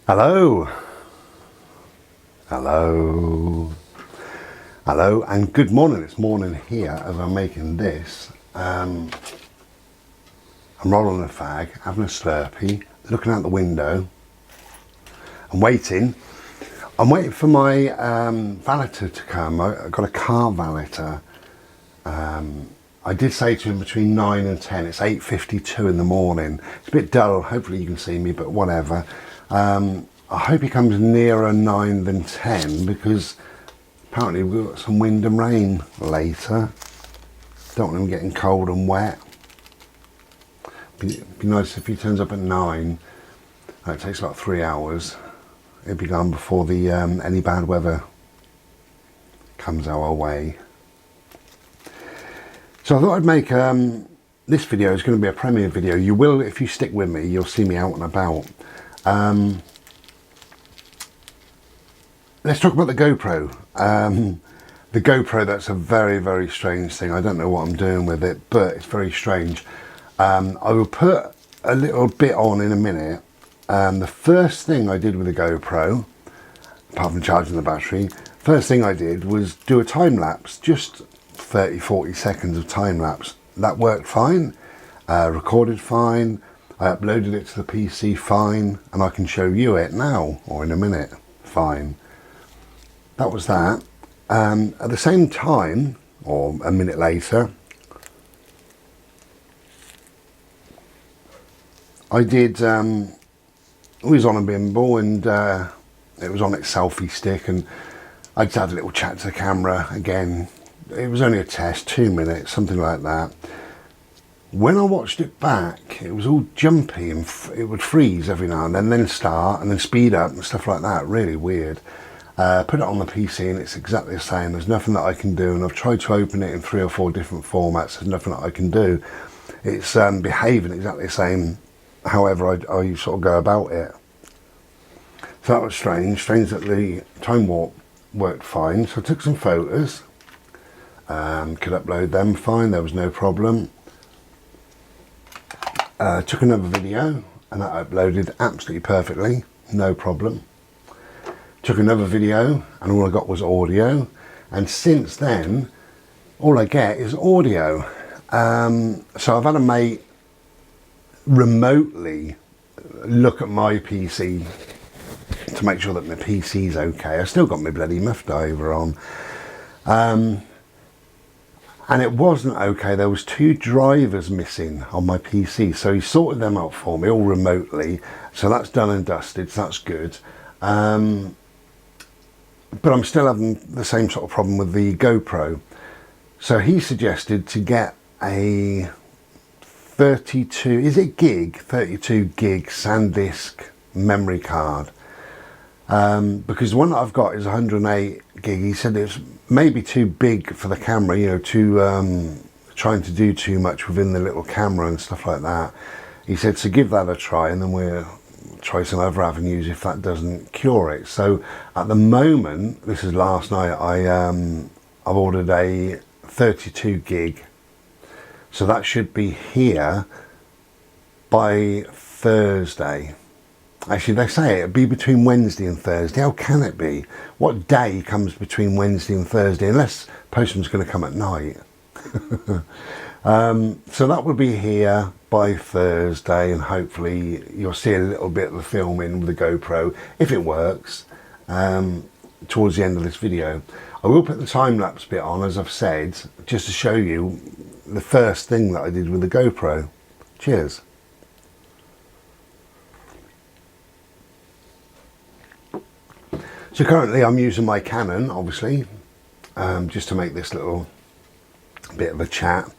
Hello, hello, hello, and good morning. It's morning here as I'm making this. I'm rolling a fag, having a slurpee, looking out the window. I'm waiting for my valeter to come. I've got a car valeter. I did say to him between 9 and 10. It's 8:52 in the morning. It's a bit dull. Hopefully you can see me, but whatever. I hope he comes nearer 9 than 10 because apparently we've got some wind and rain later. Don't want him getting cold and wet. Be nice if he turns up at 9. It takes about 3 hours. It'll be gone before the any bad weather comes our way. So I thought I'd make this video is going to be a premiere video. You will, if you stick with me, you'll see me out and about. Let's talk about the GoPro. The GoPro, that's a very, very strange thing. I don't know what I'm doing with it, but it's very strange. I will put a little bit on in a minute. The first thing I did with the GoPro, apart from charging the battery, first thing I did was do a time lapse, just 30-40 seconds of time lapse. That worked fine, recorded fine. I uploaded it to the PC fine, and I can show you it now or in a minute fine. That was that. At the same time, or a minute later, I did, it was on a gimbal and it was on its selfie stick, and I just had a little chat to the camera again. It was only a test, 2 minutes, something like that. When I watched it back, it was all jumpy and it would freeze every now and then start and then speed up and stuff like that. Really weird. Put it on the PC and it's exactly the same. There's nothing that I can do, and I've tried to open it in 3 or 4 different formats. There's nothing that I can do. It's behaving exactly the same however I sort of go about it. So that was strange. Strange that the time warp worked fine. So I took some photos, could upload them fine, there was no problem. Took another video and that uploaded absolutely perfectly, no problem. Took another video and all I got was audio, and since then all I get is audio. So I've had a mate remotely look at my PC to make sure that my PC's okay. I still got my bloody muff diver on. And it wasn't okay. There was 2 drivers missing on my PC, so he sorted them out for me all remotely, so that's done and dusted, so that's good. But I'm still having the same sort of problem with the GoPro. So he suggested to get a 32 gig SanDisk memory card, because the one that I've got is 108 gig. He said it's maybe too big for the camera, you know, trying to do too much within the little camera and stuff like that. He said so give that a try, and then we'll try some other avenues if that doesn't cure it. So at the moment, this is last night, I've ordered a 32 gig, so that should be here by Thursday. Actually, they say it'll be between Wednesday and Thursday. How can it be? What day comes between Wednesday and Thursday? Unless postman's going to come at night. So that will be here by Thursday, and hopefully you'll see a little bit of the filming with the GoPro, if it works, towards the end of this video. I will put the time-lapse bit on, as I've said, just to show you the first thing that I did with the GoPro. Cheers. So currently I'm using my Canon, obviously, just to make this little bit of a chat.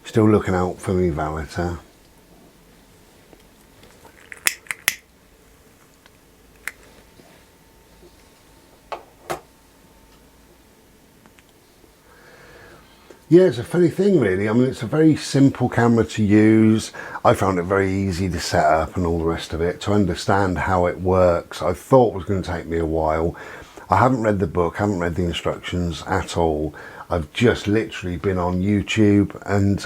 Still looking out for me valeter. Yeah, it's a funny thing really. I mean, it's a very simple camera to use. I found it very easy to set up and all the rest of it, to understand how it works. I thought it was going to take me a while. I haven't read the book, haven't read the instructions at all. I've just literally been on YouTube and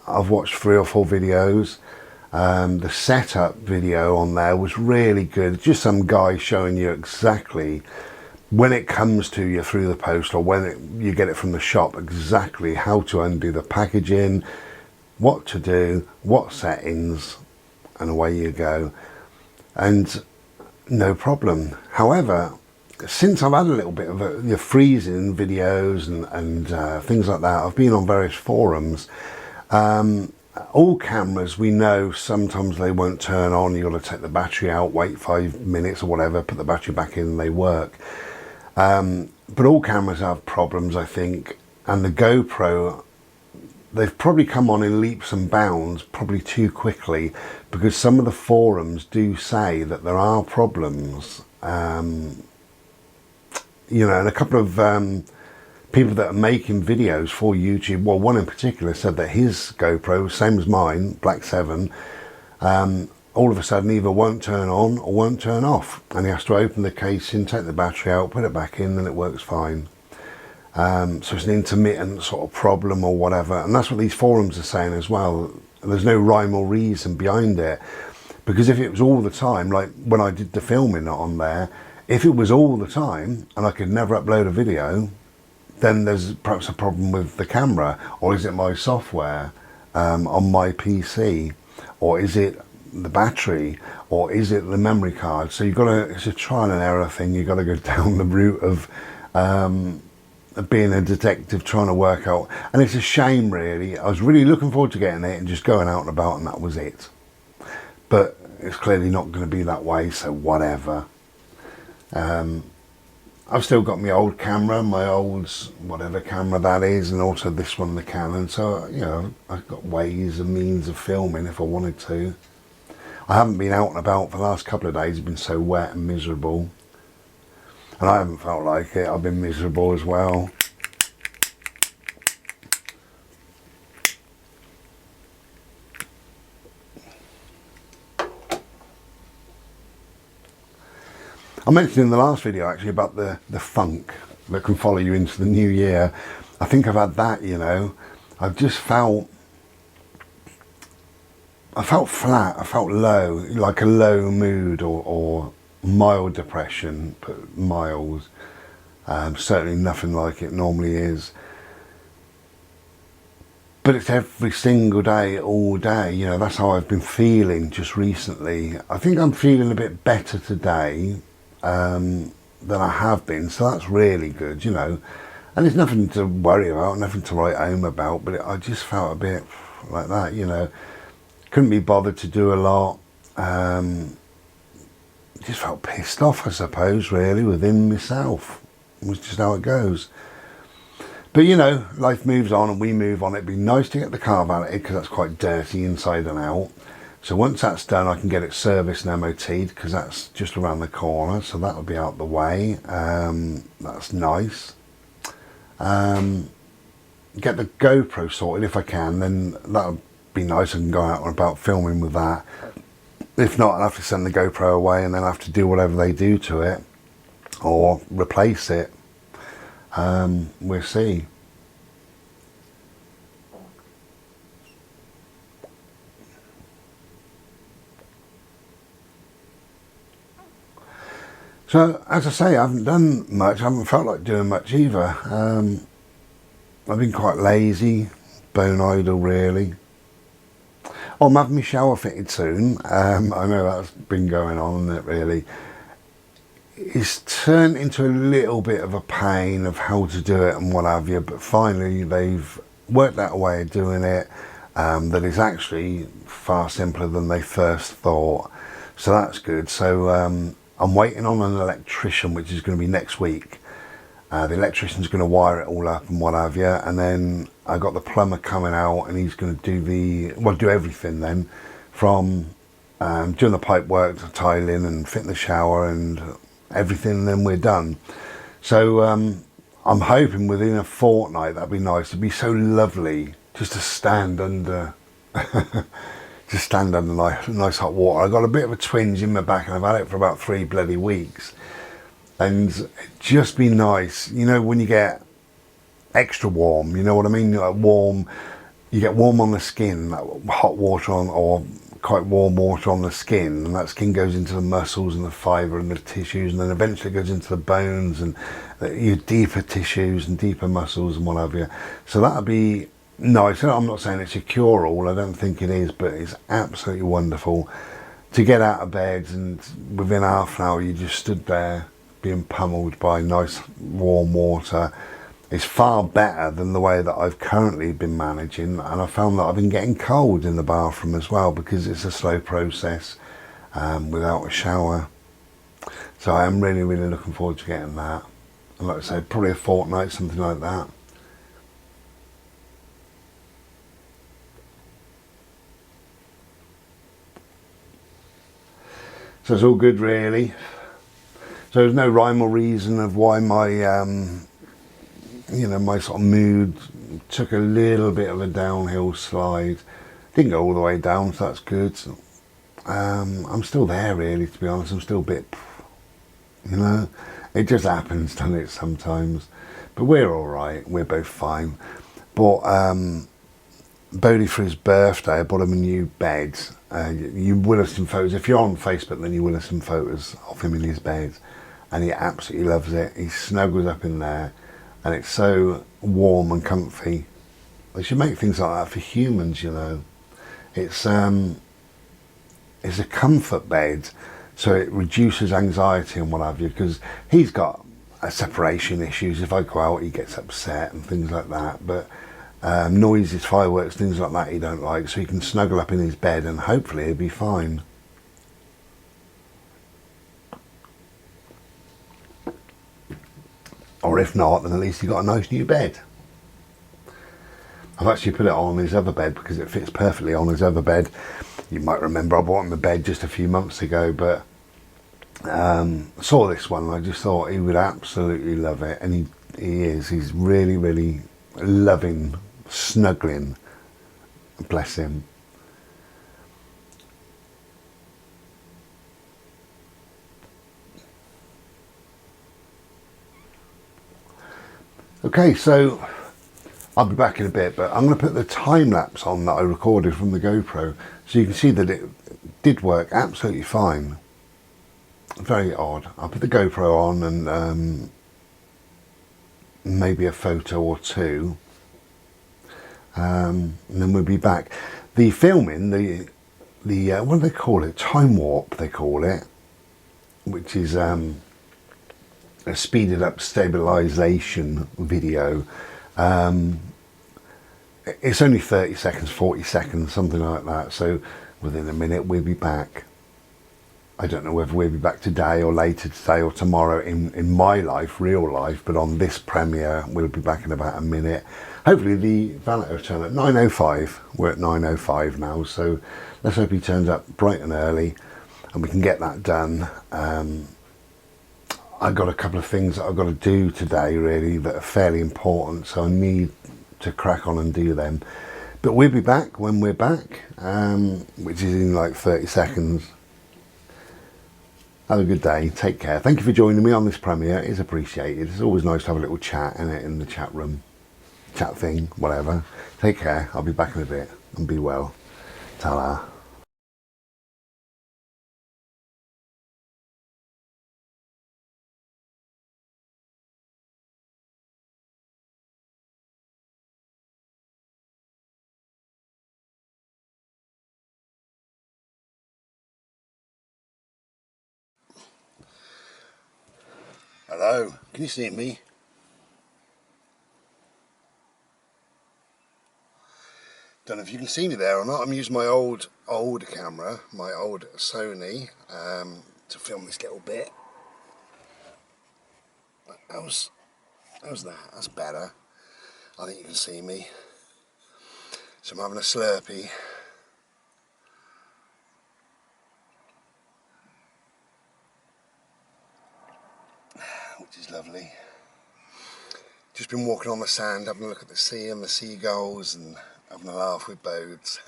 I've watched 3 or 4 videos. The setup video on there was really good. Just some guy showing you exactly when it comes to you through the post, or when you get it from the shop, exactly how to undo the packaging, what to do, what settings, and away you go. And no problem. However, since I've had a little bit of the freezing videos and things like that, I've been on various forums. All cameras, we know sometimes they won't turn on. You've got to take the battery out, wait 5 minutes or whatever, put the battery back in and they work. But all cameras have problems, I think, and the GoPro, they've probably come on in leaps and bounds, probably too quickly, because some of the forums do say that there are problems. You know, and a couple of people that are making videos for YouTube, well, one in particular said that his GoPro, same as mine, Black 7, all of a sudden either won't turn on or won't turn off, and he has to open the casing, take the battery out, put it back in, and it works fine. So it's an intermittent sort of problem or whatever, and that's what these forums are saying as well. There's no rhyme or reason behind it, because if it was all the time, like when I did the filming on there, if it was all the time and I could never upload a video, then there's perhaps a problem with the camera, or is it my software on my PC, or is it the battery, or is it the memory card? So you've got to, it's a trial and error thing. You've got to go down the route of being a detective, trying to work out, and it's a shame really. I was really looking forward to getting it and just going out and about, and that was it. But it's clearly not going to be that way, so whatever. I've still got my old camera, my old whatever camera that is, and also this one, the Canon. So, you know, I've got ways and means of filming if I wanted to. I haven't been out and about for the last couple of days. It's been so wet and miserable. And I haven't felt like it. I've been miserable as well. I mentioned in the last video actually about the funk that can follow you into the new year. I think I've had that, you know. I've just felt, I felt flat, I felt low, like a low mood or mild depression, but mild. Certainly nothing like it normally is. But it's every single day, all day, you know, that's how I've been feeling just recently. I think I'm feeling a bit better today than I have been, so that's really good, you know. And there's nothing to worry about, nothing to write home about, but I just felt a bit like that, you know. Couldn't be bothered to do a lot. Just felt pissed off, I suppose, really, within myself. It was just how it goes. But, you know, life moves on and we move on. It'd be nice to get the car valeted because that's quite dirty inside and out. So once that's done, I can get it serviced and MOT'd because that's just around the corner. So that'll be out the way. That's nice. Get the GoPro sorted if I can, then that'll be nice. I can go out and about filming with that. If not, I'll have to send the GoPro away and then I'll have to do whatever they do to it or replace it. We'll see. So, as I say, I haven't done much. I haven't felt like doing much either. I've been quite lazy, bone idle really. Oh, I'm having my shower fitted soon. I know that's been going on, isn't it, really? It's turned into a little bit of a pain of how to do it and what have you, but finally they've worked out a way of doing it that is actually far simpler than they first thought. So that's good. So I'm waiting on an electrician, which is going to be next week. The electrician's going to wire it all up and what have you, and then I got the plumber coming out and he's going to do everything then, from doing the pipe work to tiling and fitting the shower and everything, and then we're done. So I'm hoping within a fortnight. That'd be nice. It'd be so lovely just to stand under just stand under nice hot water. I got a bit of a twinge in my back and I've had it for about 3 bloody weeks, and it'd just be nice, you know, when you get extra warm, you know what I mean, like warm, you get warm on the skin, like hot water on or quite warm water on the skin, and that skin goes into the muscles and the fibre and the tissues, and then eventually goes into the bones and your deeper tissues and deeper muscles and what have you. So that'd be nice. I'm not saying it's a cure-all, I don't think it is, but it's absolutely wonderful to get out of bed and within half an hour you just stood there being pummeled by nice warm water. It's far better than the way that I've currently been managing, and I found that I've been getting cold in the bathroom as well because it's a slow process without a shower. So I am really looking forward to getting that, and like I said, probably a fortnight, something like that. So it's all good really. So there's no rhyme or reason of why my my sort of mood took a little bit of a downhill slide. Didn't go all the way down, so that's good. I'm still there really, to be honest. I'm still a bit, it just happens, doesn't it, sometimes. But we're all right, we're both fine. But Bodie, for his birthday, I bought him a new bed. You will have some photos. If you're on Facebook, then you will have some photos of him in his bed. And he absolutely loves it. He snuggles up in there. And it's so warm and comfy. They should make things like that for humans, It's a comfort bed, so it reduces anxiety and what have you, because he's got separation issues. If I go out, he gets upset and things like that. But noises, fireworks, things like that he don't like, so he can snuggle up in his bed and hopefully he'll be fine. Or if not, then at least he got a nice new bed. I've actually put it on his other bed because it fits perfectly on his other bed. You might remember I bought him a bed just a few months ago, but saw this one and I just thought he would absolutely love it, and he is. He's really loving snuggling. Bless him. Okay, so I'll be back in a bit, but I'm going to put the time lapse on that I recorded from the GoPro so you can see that it did work absolutely fine. Very odd. I'll put the GoPro on and maybe a photo or two, and then we'll be back. The filming, the what do they call it? Time warp, they call it, which is a speeded up stabilization video. It's only 30 seconds, 40 seconds, something like that. So within a minute we'll be back. I don't know whether we'll be back today or later today or tomorrow in my life, real life, but on this premiere we'll be back in about a minute. Hopefully the valet will turn at 9:05. We're at 9:05 now, so let's hope he turns up bright and early and we can get that done. I've got a couple of things that I've got to do today really that are fairly important, so I need to crack on and do them. But we'll be back when we're back, which is in like 30 seconds. Have a good day, take care. Thank you for joining me on this premiere, it is appreciated. It's always nice to have a little chat in the chat room, chat thing, whatever. Take care, I'll be back in a bit, and be well. Ta-ra. Hello, can you see me? Don't know if you can see me there or not. I'm using my old camera, my old Sony, to film this little bit. How's that? That's better. I think you can see me. So I'm having a Slurpee. Which is lovely. Just been walking on the sand, having a look at the sea and the seagulls and having a laugh with Bodes.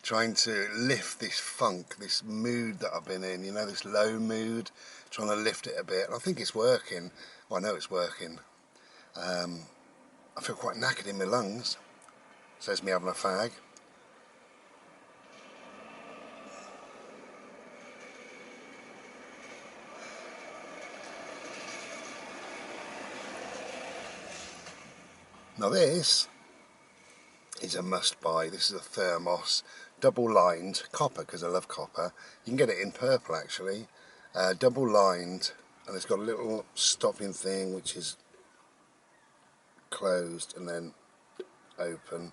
Trying to lift this funk, this mood that I've been in, this low mood, trying to lift it a bit. And I think it's working. Well, I know it's working. I feel quite knackered in my lungs. Says me having a fag. Now this is a must buy. This is a thermos, double lined, copper, because I love copper. You can get it in purple actually, double lined, and it's got a little stopping thing which is closed and then open.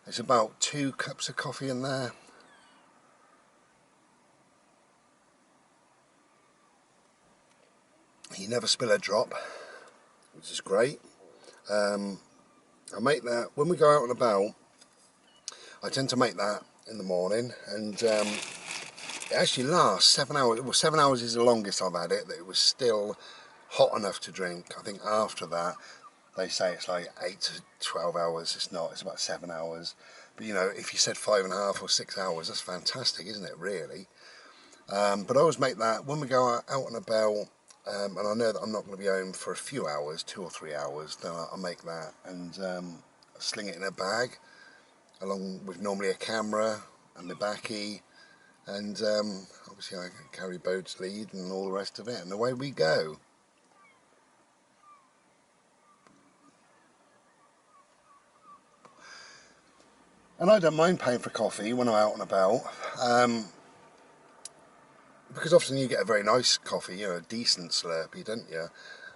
There's about 2 cups of coffee in there. You never spill a drop, which is great. I make that when we go out and about. I tend to make that in the morning, and it actually lasts 7 hours. Well, 7 hours is the longest I've had it, that it was still hot enough to drink. I think after that, they say it's like 8 to 12 hours. It's not, it's about 7 hours. But you know, if you said 5.5 or 6 hours, that's fantastic, isn't it, really? But I always make that when we go out and about, and I know that I'm not going to be home for a few hours, 2 or 3 hours, then I'll make that and sling it in a bag, along with normally a camera and my baccy, and obviously I can carry boat's lead and all the rest of it, and away we go. And I don't mind paying for coffee when I'm out and about, because often you get a very nice coffee, you know, a decent Slurpee, don't you?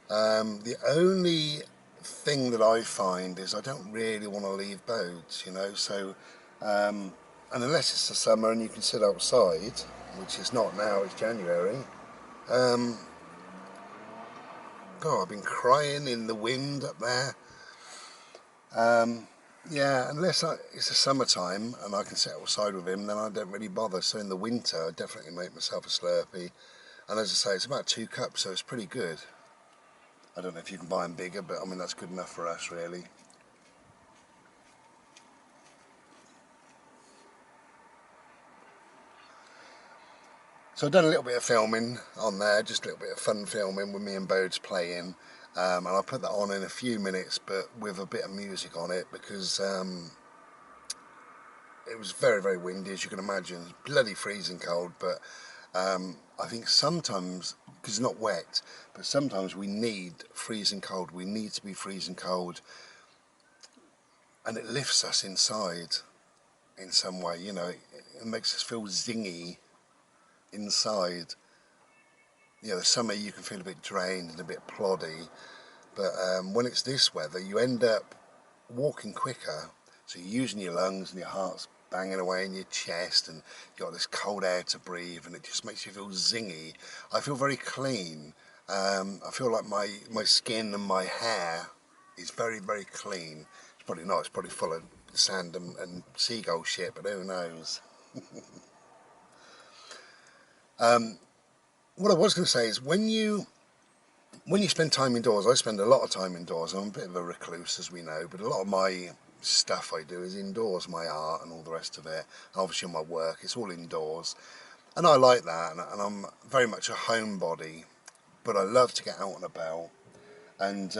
The only thing that I find is I don't really want to leave boats, you know, so and unless it's the summer and you can sit outside, which is not now, it's January. God, I've been crying in the wind up there. Yeah, unless it's the summertime and I can sit outside with him, then I don't really bother. So in the winter, I definitely make myself a Slurpee. And as I say, it's about 2 cups, so it's pretty good. I don't know if you can buy them bigger, but I mean, that's good enough for us, really. So I've done a little bit of filming on there, just a little bit of fun filming with me and Bodes playing. And I'll put that on in a few minutes, but with a bit of music on it, because it was very, very windy, as you can imagine. Bloody freezing cold, but I think sometimes, because it's not wet, but sometimes we need freezing cold. We need to be freezing cold, and it lifts us inside in some way, you know. It makes us feel zingy inside. You know, the summer you can feel a bit drained and a bit ploddy, but when it's this weather, you end up walking quicker, so you're using your lungs and your heart's banging away in your chest, and you've got this cold air to breathe, and it just makes you feel zingy. I feel very clean. I feel like my skin and my hair is very, very clean. It's probably not, it's probably full of sand and seagull shit, but who knows. What I was going to say is when you spend time indoors, I spend a lot of time indoors. I'm a bit of a recluse, as we know, but a lot of my stuff I do is indoors, my art and all the rest of it. And obviously my work, it's all indoors. And I like that, and I'm very much a homebody, but I love to get out and about. And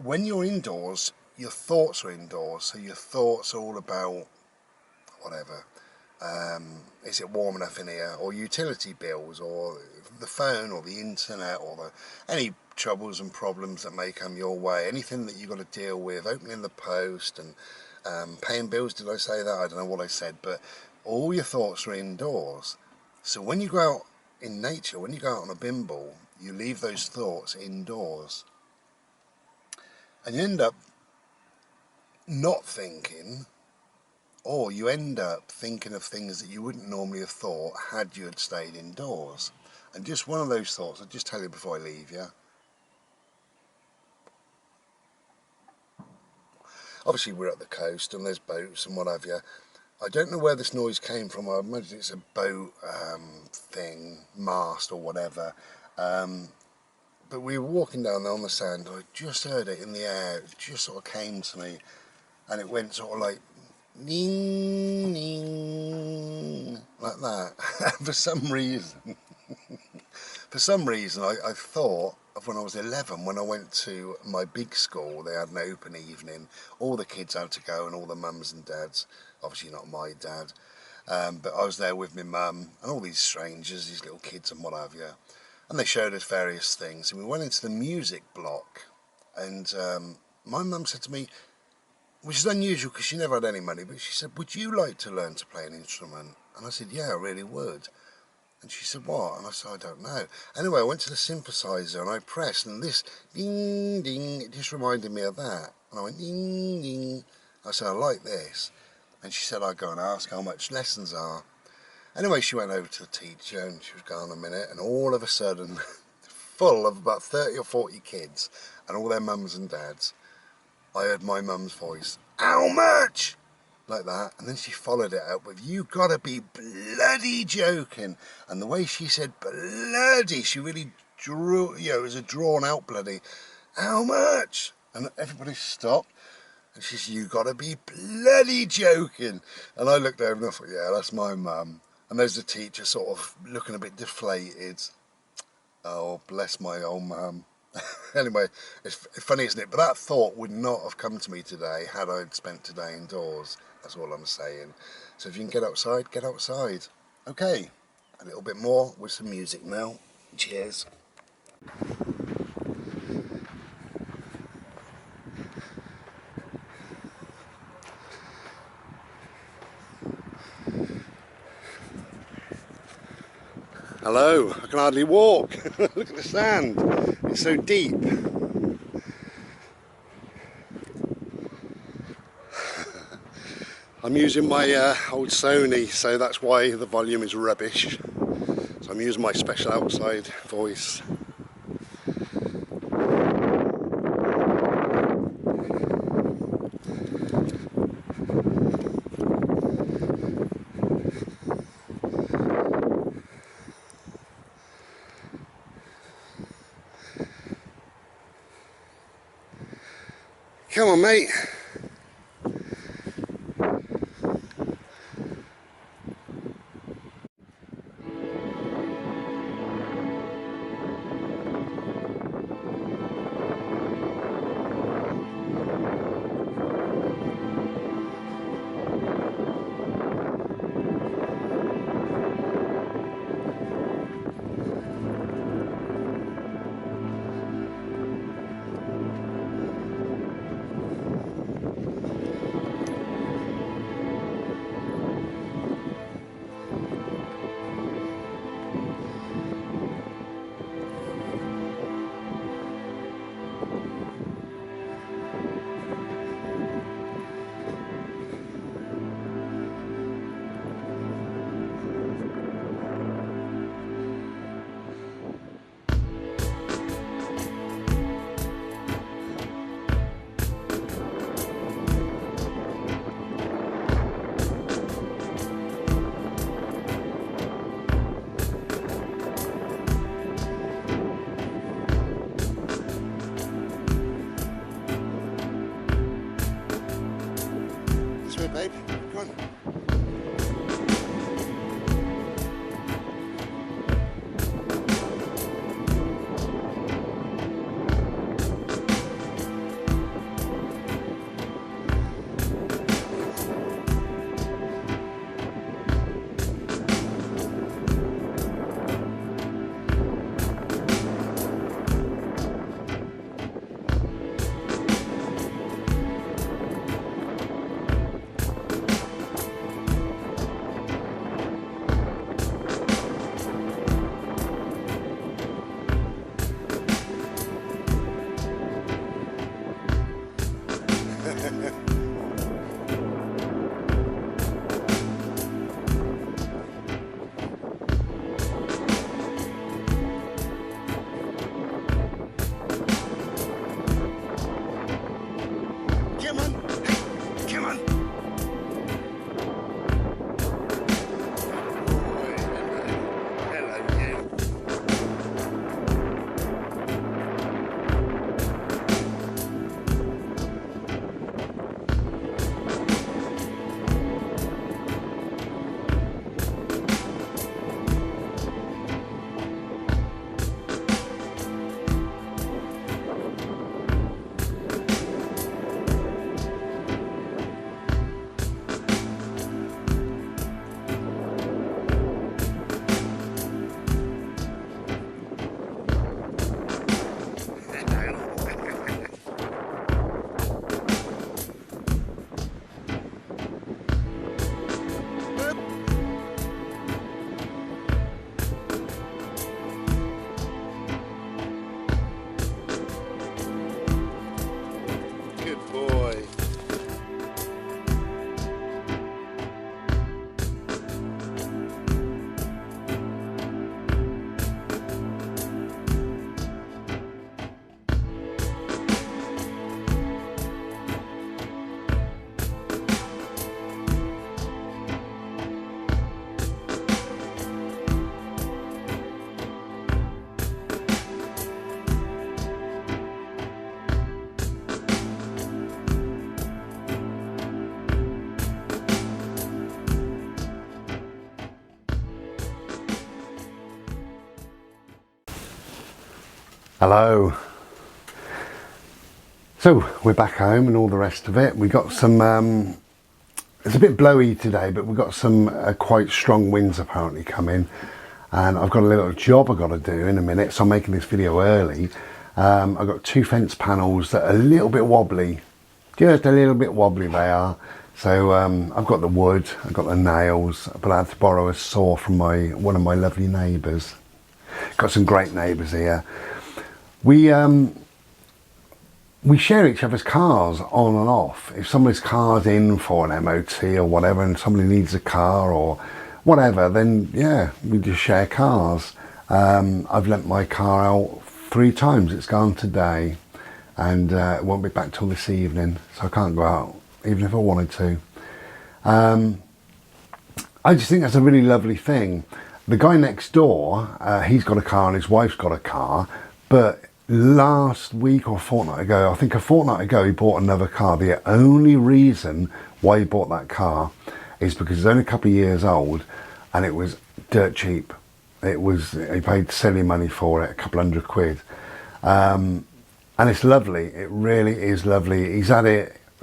when you're indoors, your thoughts are indoors, so your thoughts are all about whatever. Is it warm enough in here, or utility bills, or the phone, or the internet, or any troubles and problems that may come your way, anything that you've got to deal with, opening the post and paying bills. Did I say that? I don't know what I said, but all your thoughts are indoors. So when you go out in nature, when you go out on a bimble, you leave those thoughts indoors, and you end up not thinking, or you end up thinking of things that you wouldn't normally have thought had you had stayed indoors. And just one of those thoughts, I'll just tell you before I leave you. Obviously we're at the coast and there's boats and what have you. I don't know where this noise came from. I imagine it's a boat thing, mast or whatever. But we were walking down there on the sand. I just heard it in the air. It just sort of came to me, and it went sort of like ning, ning, like that. For some reason, I thought of when I was 11, when I went to my big school. They had an open evening. All the kids had to go, and all the mums and dads. Obviously not my dad, but I was there with my mum and all these strangers, these little kids and what have you. And they showed us various things, and we went into the music block, and my mum said to me, which is unusual because she never had any money, but she said, would you like to learn to play an instrument? And I said, yeah, I really would. And she said, what? And I said, I don't know. Anyway, I went to the synthesizer and I pressed, and this ding, ding, it just reminded me of that. And I went, ding, ding. I said, I like this. And she said, I'd go and ask how much lessons are. Anyway, she went over to the teacher and she was gone a minute, and all of a sudden, full of about 30 or 40 kids and all their mums and dads, I heard my mum's voice, how much? Like that, and then she followed it up with, you gotta be bloody joking. And the way she said bloody, she really drew, you know, it was a drawn out bloody, how much? And everybody stopped, and she said, you gotta be bloody joking. And I looked over and I thought, yeah, that's my mum. And there's the teacher sort of looking a bit deflated. Oh, bless my old mum. Anyway, it's funny, isn't it? But that thought would not have come to me today had I spent today indoors. That's all I'm saying. So if you can get outside, get outside. Okay, a little bit more with some music now. Cheers. Hello, I can hardly walk. Look at the sand, it's so deep. I'm using my old Sony, so that's why the volume is rubbish. So I'm using my special outside voice. Come on, mate. Hello. So we're back home and all the rest of it. We got some, it's a bit blowy today, but we've got some quite strong winds apparently coming. And I've got a little job I've got to do in a minute, so I'm making this video early. I've got two fence panels that are a little bit wobbly. Just a little bit wobbly they are. So I've got the wood, I've got the nails, but I had to borrow a saw from one of my lovely neighbours. Got some great neighbours here. We share each other's cars on and off. If somebody's car's in for an MOT or whatever, and somebody needs a car or whatever, then yeah, we just share cars. I've lent my car out 3 times. It's gone today, and it won't be back till this evening, so I can't go out even if I wanted to. I just think that's a really lovely thing. The guy next door, he's got a car and his wife's got a car, but last week or fortnight ago, I think a fortnight ago, he bought another car. The only reason why he bought that car is because it's only a couple of years old and it was dirt cheap. He paid silly money for it, a couple £100. And it's lovely. It really is lovely. He's had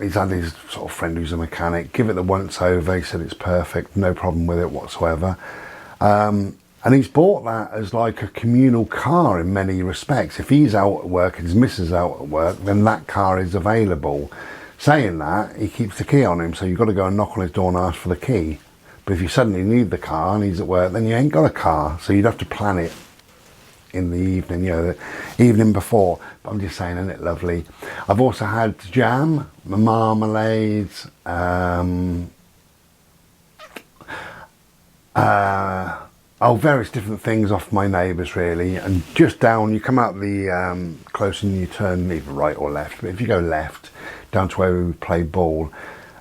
his sort of friend who's a mechanic give it the once over. He said it's perfect, no problem with it whatsoever. And he's bought that as like a communal car in many respects. If he's out at work and his missus out at work, then that car is available. Saying that, he keeps the key on him, so you've got to go and knock on his door and ask for the key. But if you suddenly need the car and he's at work, then you ain't got a car, so you'd have to plan it in the evening, you know, the evening before. But I'm just saying, isn't it lovely? I've also had jam, marmalades, various different things off my neighbours really. And just down, you come out the close and you turn either right or left, but if you go left down to where we play ball,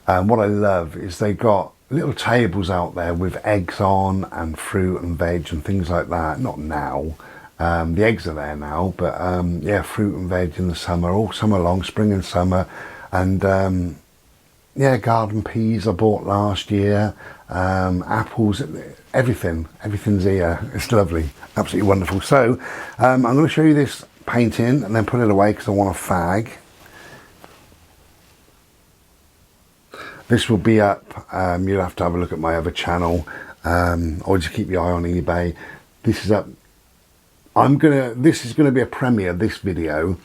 what I love is they got little tables out there with eggs on and fruit and veg and things like that. Not now, the eggs are there now, but yeah, fruit and veg in the summer, all summer long, spring and summer. And yeah, garden peas I bought last year, apples, everything's here. It's lovely, absolutely wonderful. So I'm going to show you this painting and then put it away because I want a fag. This will be up, you'll have to have a look at my other channel, or just keep your eye on eBay. This is up, this is gonna be a premiere, this video.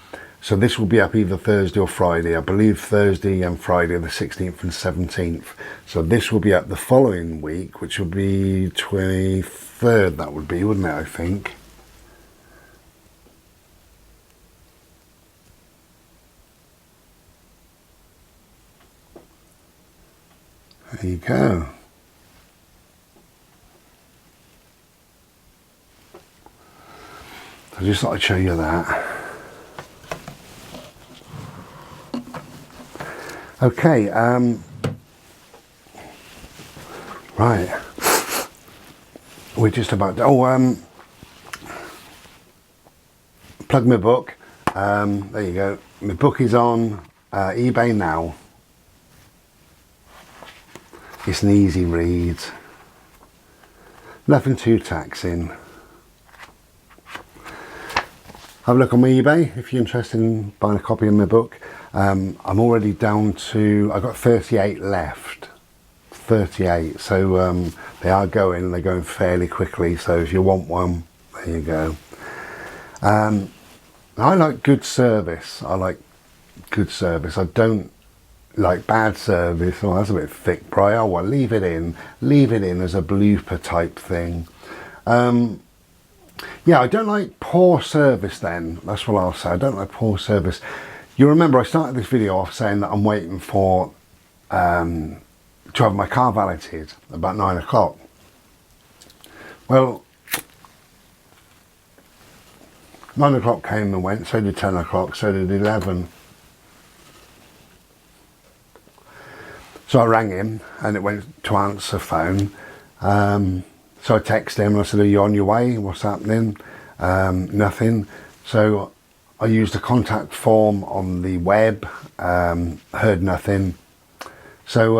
So this will be up either Thursday or Friday. I believe Thursday and Friday, the 16th and 17th. So this will be up the following week, which will be 23rd, that would be, wouldn't it, I think. There you go. I just thought I'd show you that. Okay, right, we're just about to, plug my book, there you go, my book is on eBay now. It's an easy read, nothing too taxing. Have a look on my eBay if you're interested in buying a copy of my book. I'm already down to, I've got 38 left, 38, so they're going fairly quickly, so if you want one, there you go. I like good service, I don't like bad service. Oh, that's a bit thick, Brian. Oh, well, leave it in as a blooper type thing. Yeah, I don't like poor service then, that's what I'll say. I don't like poor service. You remember I started this video off saying that I'm waiting for to have my car valeted about 9 o'clock. Well, 9 o'clock came and went, so did 10 o'clock, so did 11. So I rang him and it went to answer phone. So I texted him and I said, are you on your way? What's happening? Nothing. So I used a contact form on the web, heard nothing. So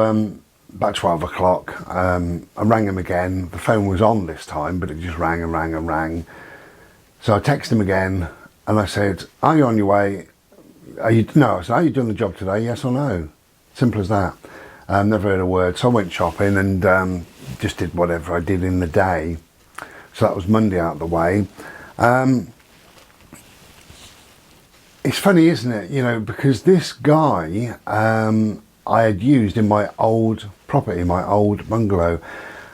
about 12 o'clock, I rang him again. The phone was on this time, but it just rang and rang and rang. So I texted him again And I said, are you on your way? No, I said, are you doing the job today? Yes or no? Simple as that. Never heard a word. So I went shopping and just did whatever I did in the day. So that was Monday out of the way. It's funny, isn't it? You know, because this guy I had used in my old property, my old bungalow,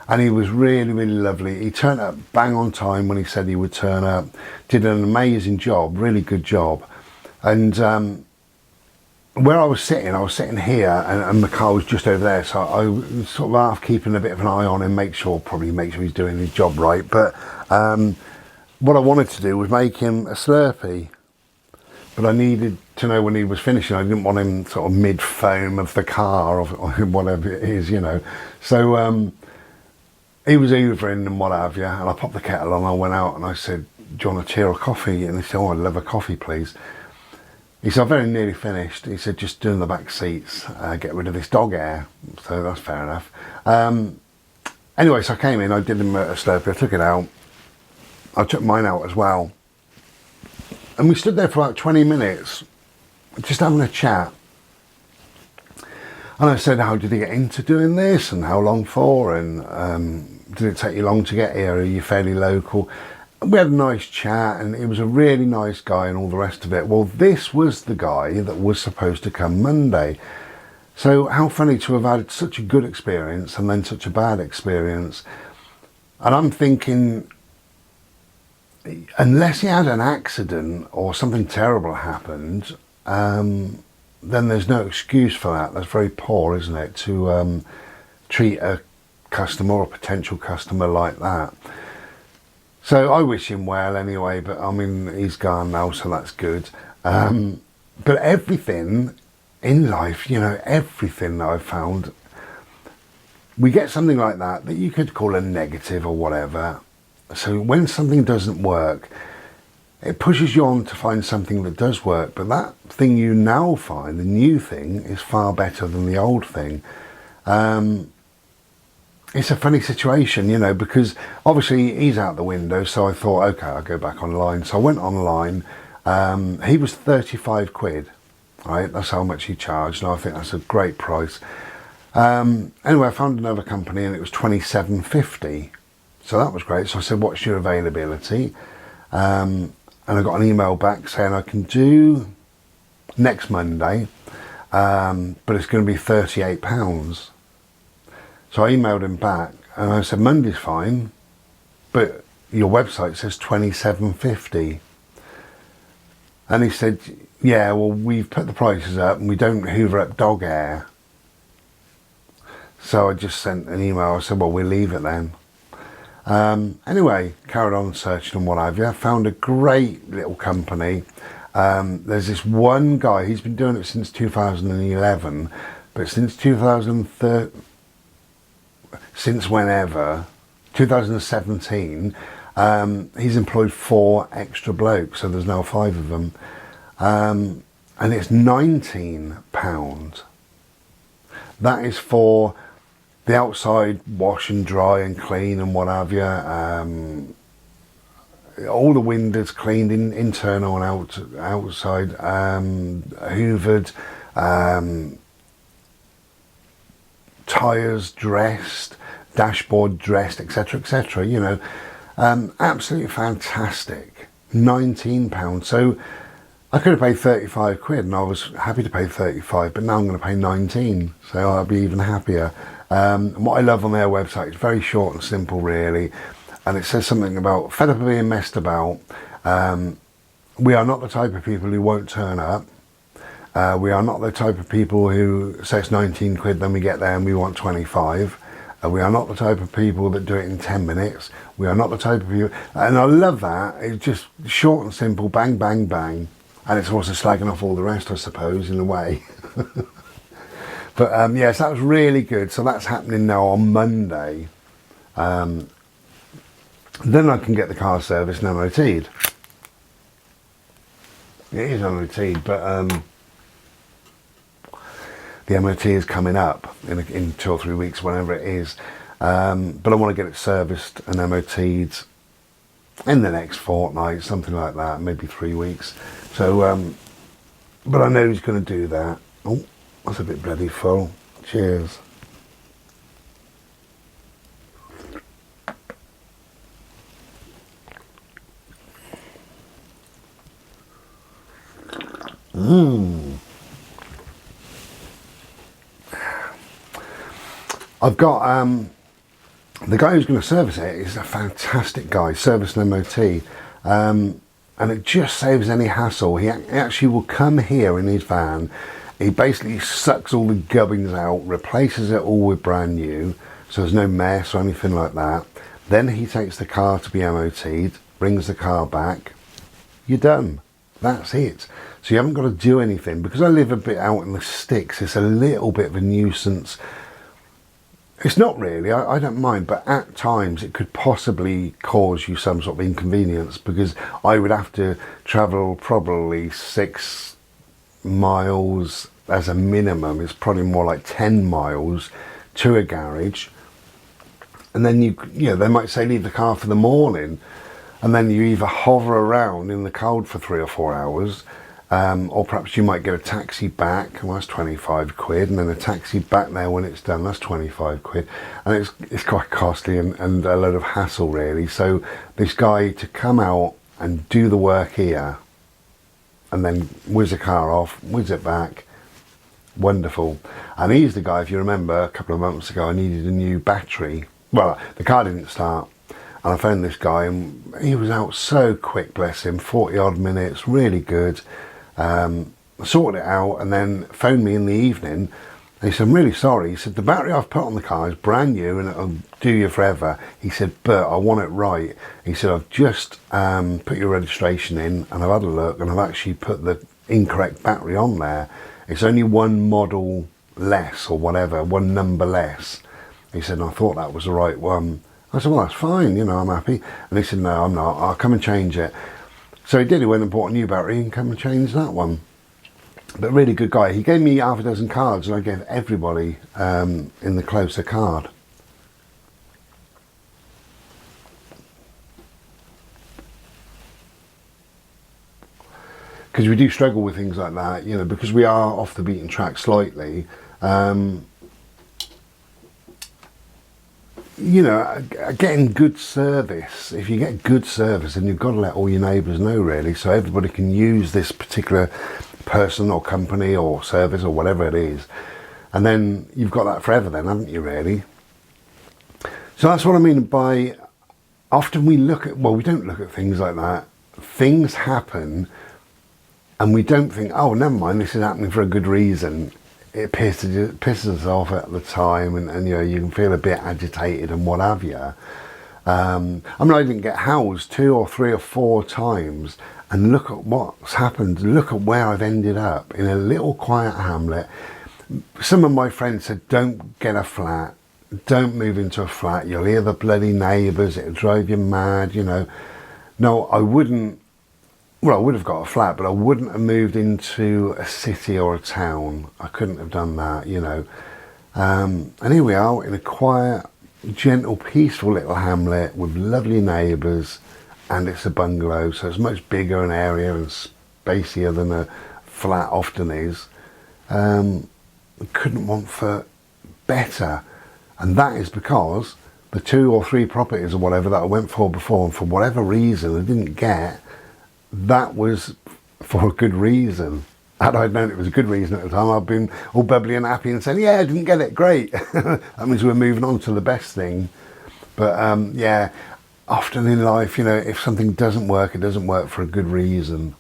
and he was really, really lovely. He turned up bang on time when he said he would turn up, did an amazing job, really good job. And where I was sitting here, and the car was just over there, so I was sort of half keeping a bit of an eye on him, probably make sure he's doing his job right. But what I wanted to do was make him a Slurpee, but I needed to know when he was finishing. I didn't want him sort of mid-foam of the car or whatever it is, you know. So he was hoovering and what have you, and I popped the kettle on, I went out and I said, do you want a tea or a coffee? And he said, oh, I'd love a coffee, please. He said, I'm very nearly finished. He said, just doing the back seats, get rid of this dog hair. So that's fair enough. Anyway, so I came in, I did him a Slurpee, I took it out. I took mine out as well. And we stood there for about 20 minutes, just having a chat. And I said, how did you get into doing this? And how long for? And did it take you long to get here? Are you fairly local? We had a nice chat, and he was a really nice guy and all the rest of it. Well, this was the guy that was supposed to come Monday. So how funny to have had such a good experience and then such a bad experience. And I'm thinking, unless he had an accident or something terrible happened, then there's no excuse for that. That's very poor, isn't it, to treat a customer or a potential customer like that. So I wish him well anyway, but I mean, he's gone now, so that's good. But everything in life, you know, everything that I've found, we get something like that you could call a negative or whatever. So when something doesn't work, it pushes you on to find something that does work. But that thing you now find, the new thing, is far better than the old thing. It's a funny situation, you know, because obviously he's out the window. So I thought, okay, I'll go back online. So I went online. He was 35 quid, right? That's how much he charged. And I think that's a great price. Anyway, I found another company and it was 27.50. So that was great. So I said, what's your availability? And I got an email back saying I can do next Monday, but it's going to be £38. So I emailed him back and I said, Monday's fine, but your website says 27.50. And he said, yeah, well, we've put the prices up and we don't hoover up dog hair. So I just sent an email. I said, well, we'll leave it then. Anyway, carried on searching and what have you. I found a great little company. There's this one guy, he's been doing it since 2011, but since 2013, since whenever, 2017, he's employed 4 extra blokes, so there's now 5 of them. And it's £19. That is for the outside wash and dry and clean and what have you. All the windows cleaned, internal and outside, hoovered, tyres dressed, dashboard dressed, etc, etc, you know. Absolutely fantastic. £19. So I could have paid 35 quid and I was happy to pay 35, but now I'm going to pay 19, so I'll be even happier. And what I love on their website, it's very short and simple really, and it says something about fed up of being messed about. We are not the type of people who won't turn up. We are not the type of people who say it's 19 quid, then we get there and we want 25. We are not the type of people that do it in 10 minutes. We are not the type of people, and I love that. It's just short and simple, bang, bang, bang. And it's also slagging off all the rest, I suppose, in a way. But yes, that was really good. So that's happening now on Monday. Then I can get the car serviced and MOT'd. It is MOT'd, but the MOT is coming up in 2 or 3 weeks, whenever it is. But I want to get it serviced and MOT'd in the next fortnight, something like that, maybe 3 weeks. So, but I know he's going to do that. Oh, that's a bit bloody full. Cheers. I've got the guy who's going to service it is a fantastic guy, service and MOT, and it just saves any hassle. He actually will come here in his van. He basically sucks all the gubbins out, replaces it all with brand new, so there's no mess or anything like that. Then he takes the car to be MOT'd, brings the car back. You're done. That's it. So you haven't got to do anything. Because I live a bit out in the sticks, it's a little bit of a nuisance. It's not really, I don't mind, but at times it could possibly cause you some sort of inconvenience, because I would have to travel probably 6 miles as a minimum. It's probably more like 10 miles to a garage. And then you know, they might say leave the car for the morning, and then you either hover around in the cold for 3 or 4 hours, or perhaps you might get a taxi back, well that's 25 quid, and then a taxi back there when it's done, that's 25 quid, and it's quite costly and a load of hassle really. So this guy to come out and do the work here, and then whiz the car off, whiz it back, wonderful. And he's the guy, if you remember, a couple of months ago I needed a new battery. Well, the car didn't start, and I phoned this guy, and he was out so quick, bless him, 40 odd minutes, really good. Sorted it out, and then phoned me in the evening, and he said, I'm really sorry. He said, the battery I've put on the car is brand new and it'll do you forever. He said, but I want it right. He said, I've just put your registration in, and I've had a look, and I've actually put the incorrect battery on there. It's only one model less, or whatever, one number less. He said, and I thought that was the right one. I said, well, that's fine, you know, I'm happy. And he said, no, I'm not, I'll come and change it. So he did, he went and bought a new battery and come and changed that one. But really good guy. He gave me half a dozen cards, and I gave everybody in the close a card. Because we do struggle with things like that, you know, because we are off the beaten track slightly. You know, getting good service, if you get good service, then you've got to let all your neighbours know really, so everybody can use this particular person or company or service or whatever it is, and then you've got that forever then, haven't you really? So that's what I mean by, often we look at, well, we don't look at things like that. Things happen and we don't think, oh, never mind, this is happening for a good reason. It pisses us off at the time, and you know, you can feel a bit agitated and what have you. I mean, I didn't get housed 2 or 3 or 4 times, and look at what's happened. Look at where I've ended up, in a little quiet hamlet. Some of my friends said, don't get a flat, don't move into a flat, you'll hear the bloody neighbours, it'll drive you mad, you know. No, I wouldn't. Well, I would have got a flat, but I wouldn't have moved into a city or a town. I couldn't have done that, you know. And here we are in a quiet, gentle, peaceful little hamlet with lovely neighbours, and it's a bungalow, so it's much bigger an area and spacier than a flat often is. Couldn't want for better, and that is because the 2 or 3 properties or whatever that I went for before, and for whatever reason I didn't get, that was for a good reason. Had I known it was a good reason at the time, I'd been all bubbly and happy and saying, yeah, I didn't get it, great. That means we're moving on to the best thing. But yeah, often in life, you know, if something doesn't work, it doesn't work for a good reason.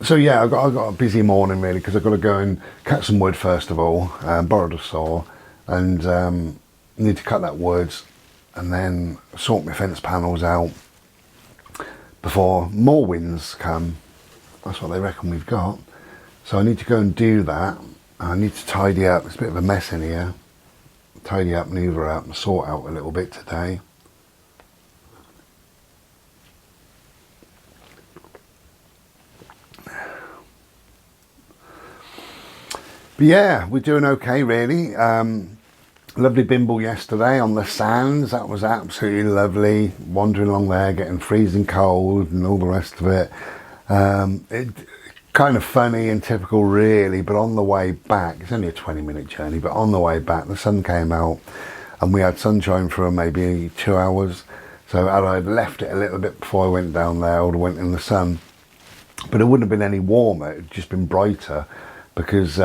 So yeah, I got a busy morning really, because I've got to go and cut some wood first of all, borrowed a saw, and need to cut that wood and then sort my fence panels out before more winds come. That's what they reckon we've got. So I need to go and do that. I need to tidy up, it's a bit of a mess in here. Tidy up, manoeuvre up and sort out a little bit today. But yeah, we're doing okay really. Lovely bimble yesterday on the sands. That was absolutely lovely. Wandering along there, getting freezing cold and all the rest of it. It kind of funny and typical really, but on the way back, it's only a 20-minute journey, but on the way back the sun came out and we had sunshine for maybe 2 hours. So I'd left it a little bit before I went down there, I would have went in the sun. But it wouldn't have been any warmer, it had just been brighter, because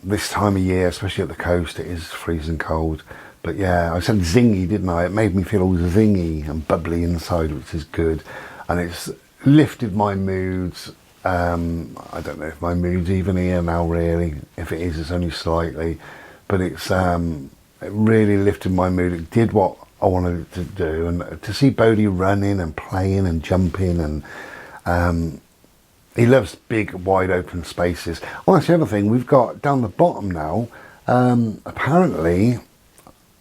this time of year, especially at the coast, it is freezing cold. But yeah, I said zingy, didn't I? It made me feel all zingy and bubbly inside, which is good. And it's lifted my moods. I don't know if my mood's even here now really. If it is, it's only slightly. But it really lifted my mood. It did what I wanted it to do. And to see Bodhi running and playing and jumping, and he loves big, wide open spaces. Oh, that's the other thing. We've got down the bottom now, apparently,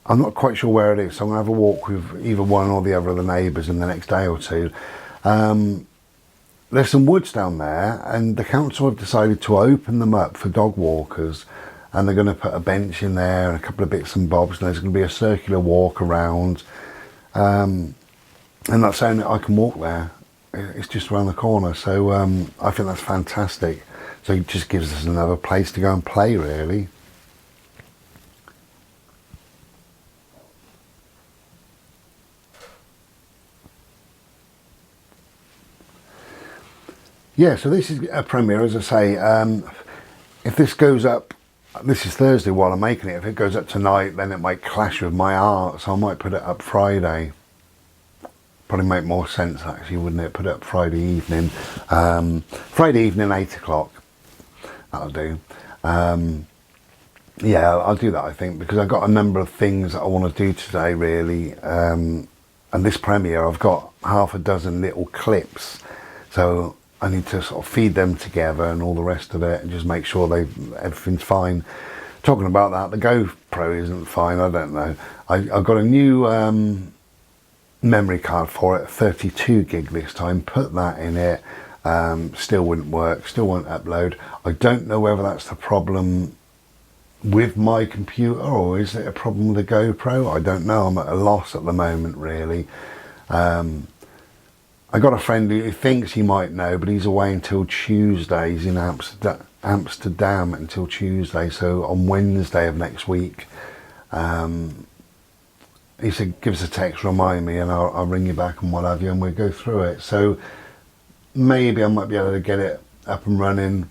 I'm not quite sure where it is, so I'm going to have a walk with either one or the other of the neighbours in the next day or two. There's some woods down there, and the council have decided to open them up for dog walkers, and they're going to put a bench in there and a couple of bits and bobs, and there's going to be a circular walk around. And that's saying that I can walk there. It's just around the corner, so I think that's fantastic. So it just gives us another place to go and play really. Yeah, so this is a premiere, as I say. If this goes up, this is Thursday while I'm making it, if it goes up tonight then it might clash with my art, so I might put it up Friday. Probably make more sense actually, wouldn't it? Put it up Friday evening. Friday evening, 8 o'clock. That'll do. Yeah, I'll do that I think, because I've got a number of things that I want to do today really. And this premiere, I've got half a dozen little clips. So I need to sort of feed them together and all the rest of it and just make sure everything's fine. Talking about that, the GoPro isn't fine, I don't know. I've got a new memory card for it, 32 gig this time, put that in it, still wouldn't work, still won't upload. I don't know whether that's the problem with my computer or is it a problem with the GoPro. I don't know, I'm at a loss at the moment really. I got a friend who thinks he might know, but he's away until Tuesday. He's in Amsterdam until Tuesday, so on Wednesday of next week he said give us a text, remind me, and I'll ring you back and what have you, and we'll go through it. So maybe I might be able to get it up and running.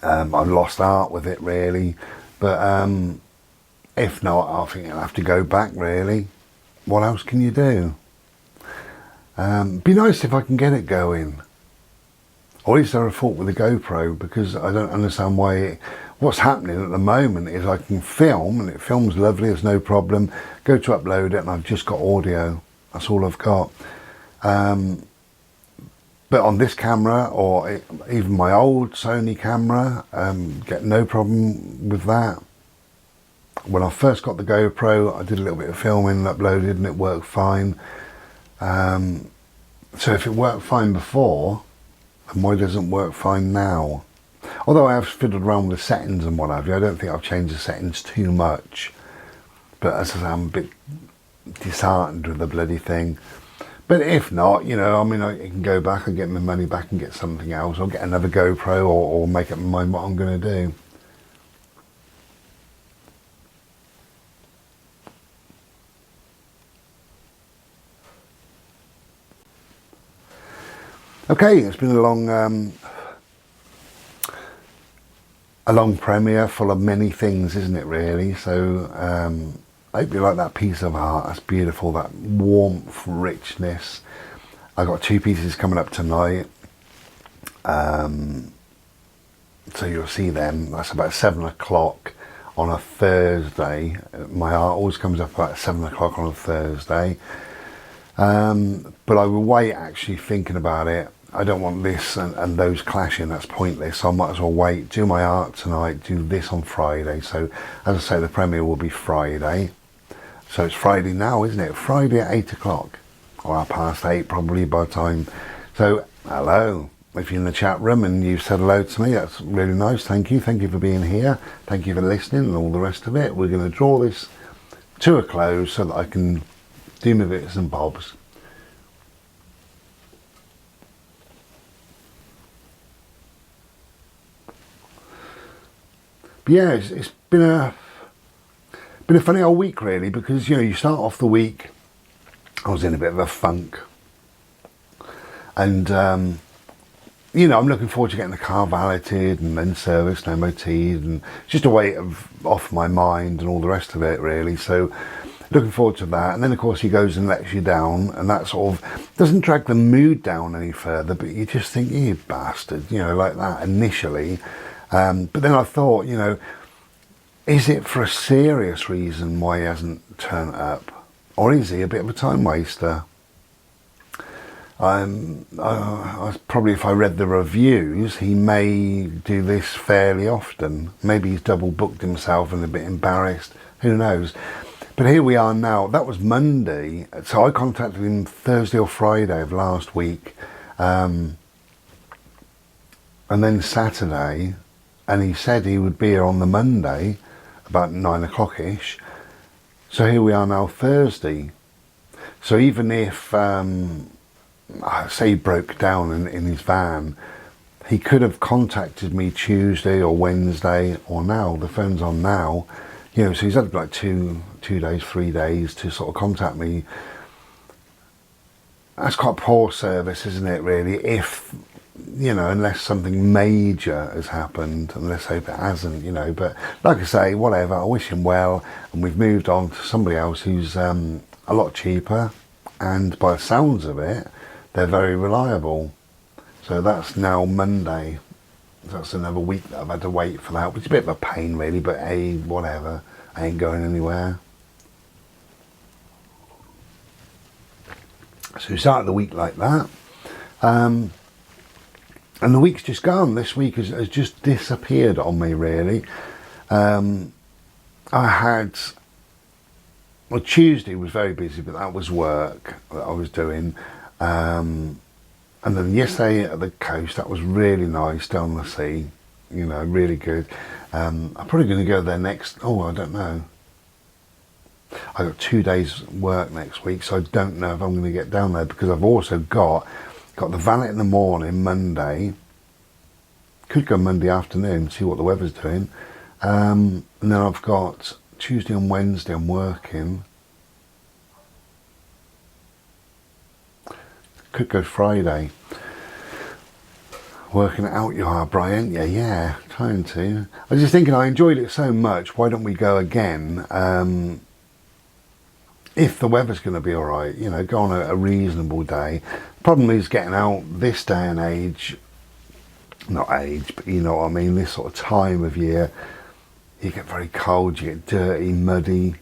I've lost art with it really, but if not, I think I'll have to go back really. What else can you do? Be nice if I can get it going. Or is there a fault with the GoPro? Because I don't understand why what's happening at the moment is I can film and it films lovely, there's no problem. Go to upload it and I've just got audio. That's all I've got. But on this camera, or even my old Sony camera, get no problem with that. When I first got the GoPro, I did a little bit of filming and uploaded and it worked fine. So if it worked fine before, then why doesn't it work fine now? Although I have fiddled around with the settings and what have you, I don't think I've changed the settings too much. But as I say, I'm a bit disheartened with the bloody thing. But if not, you know, I mean, I can go back and get my money back and get something else, or get another GoPro, or make up my mind what I'm going to do. Okay, it's been a long premiere full of many things, isn't it really? So I hope you like that piece of art. That's beautiful, that warmth, richness. I've got 2 pieces coming up tonight, so you'll see them. That's about 7 o'clock on a Thursday. My art always comes up about 7 o'clock on a Thursday, but I will wait actually thinking about it. I don't want this and those clashing, that's pointless, so I might as well wait, do my art tonight, do this on Friday. So as I say, the premiere will be Friday. So it's Friday now, isn't it? Friday at 8 o'clock, or 8:30 probably by the time. So hello, if you're in the chat room and you've said hello to me, that's really nice. Thank you for being here, thank you for listening and all the rest of it. We're going to draw this to a close so that I can do my bits and bobs. But yeah, it's been a funny old week really, because you start off the week, I was in a bit of a funk, and I'm looking forward to getting the car valeted and then serviced and MOT'd, and just a weight off my mind and all the rest of it really. So looking forward to that. And then of course he goes and lets you down, and that sort of doesn't drag the mood down any further, but you just think, you bastard, like that initially. But then I thought, is it for a serious reason why he hasn't turned up, or is he a bit of a time waster? Probably, if I read the reviews, he may do this fairly often. Maybe he's double booked himself and a bit embarrassed, who knows. But here we are now. That was Monday, so I contacted him Thursday or Friday of last week, and then Saturday, and he said he would be here on the Monday about 9 o'clock-ish. So here we are now, Thursday. So even if say he broke down in his van, he could have contacted me Tuesday or Wednesday, or now, the phone's on now, so he's had like 2 days, 3 days to sort of contact me. That's quite poor service, isn't it really, if unless something major has happened, and let's hope it hasn't, but like I say, whatever, I wish him well, and we've moved on to somebody else who's a lot cheaper, and by the sounds of it, they're very reliable. So that's now Monday. That's another week that I've had to wait for that, which is a bit of a pain really, but hey, whatever, I ain't going anywhere. So we started the week like that, and the week's just gone. This week has just disappeared on me really. I had, well, Tuesday was very busy, but that was work that I was doing. And then yesterday at the coast, that was really nice, down the sea, really good. I'm probably going to go there next, I don't know. I got 2 days work next week, so I don't know if I'm going to get down there, because I've also got the valet in the morning, Monday. Could go Monday afternoon, see what the weather's doing. And then I've got Tuesday and Wednesday I'm working. Could go Friday. Working it out you are, Brian. Yeah, trying to. I was just thinking, I enjoyed it so much, why don't we go again? If the weather's going to be alright, go on a reasonable day. Problem is getting out this day and age, not age, but you know what I mean, this sort of time of year, you get very cold, you get dirty, muddy,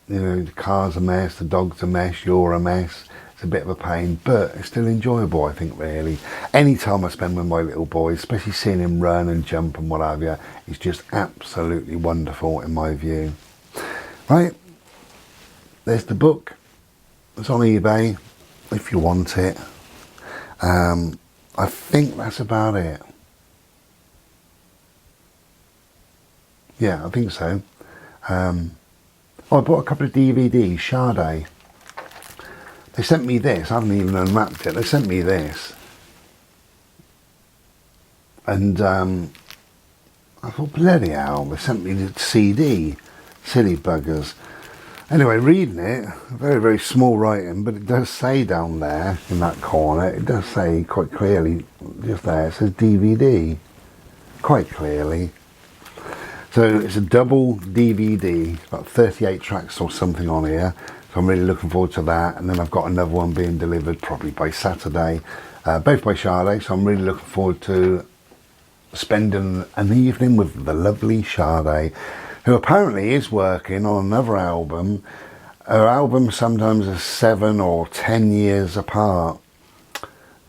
the car's a mess, the dog's a mess, you're a mess. It's a bit of a pain, but it's still enjoyable, I think, really. Any time I spend with my little boy, especially seeing him run and jump and what have you, is just absolutely wonderful in my view. Right, there's the book. It's on eBay if you want it. I think that's about it. Yeah, I think so. I bought a couple of DVDs, Sade. They sent me this, I haven't even unwrapped it, they sent me this. And I thought, bloody hell, they sent me the CD, silly buggers. Anyway, reading it, very, very small writing, but it does say down there, in that corner, it does say quite clearly, just there, it says DVD, quite clearly. So it's a double DVD, about 38 tracks or something on here. So I'm really looking forward to that. And then I've got another one being delivered probably by Saturday, both by Sade. So I'm really looking forward to spending an evening with the lovely Sade, who apparently is working on another album. Her albums sometimes are 7 or 10 years apart.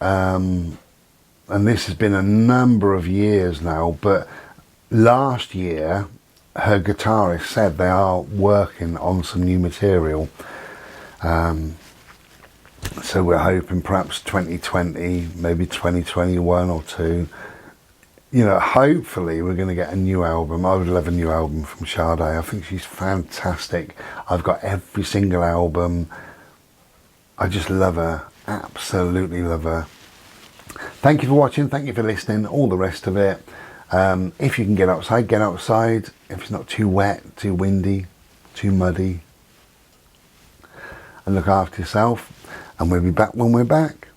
And this has been a number of years now, but last year her guitarist said they are working on some new material. So we're hoping perhaps 2020, maybe 2021 or two. You know, hopefully we're going to get a new album. I would love a new album from Sade. I think she's fantastic. I've got every single album. I just love her. Absolutely love her. Thank you for watching. Thank you for listening. All the rest of it. If you can get outside, get outside. If it's not too wet, too windy, too muddy. And look after yourself. And we'll be back when we're back.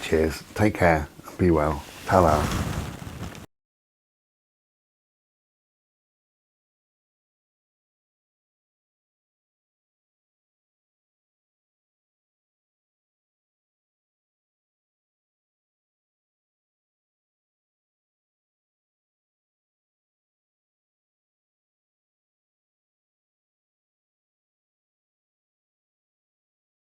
Cheers. Take care. Be well. Ta-ra.